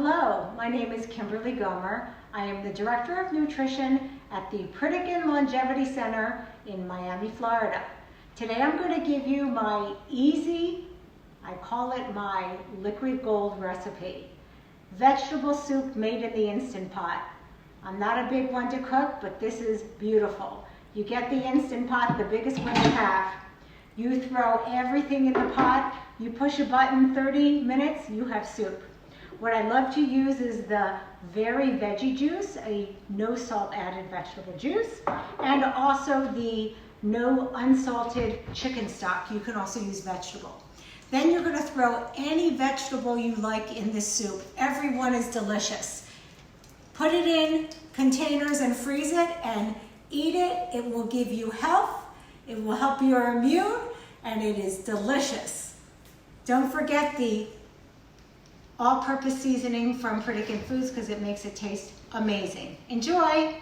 Hello, my name is Kimberly Gomer. I am the Director of Nutrition at the Pritikin Longevity Center in Miami, Florida. Today I'm going to give you my easy, I call it my liquid gold recipe. Vegetable soup made in the Instant Pot. I'm not a big one to cook, but this is beautiful. You get the Instant Pot, the biggest one you have. You throw everything in the pot, you push a button, 30 minutes, you have soup. What I love to use is the Very Veggie Juice, a no salt added vegetable juice, and also the no unsalted chicken stock. You can also use vegetable. Then you're going to throw any vegetable you like in this soup. Every one is delicious. Put it in containers and freeze it and eat it. It will give you health, it will help your immune, and it is delicious. Don't forget the all-purpose seasoning from Pritikin Foods because it makes it taste amazing. Enjoy!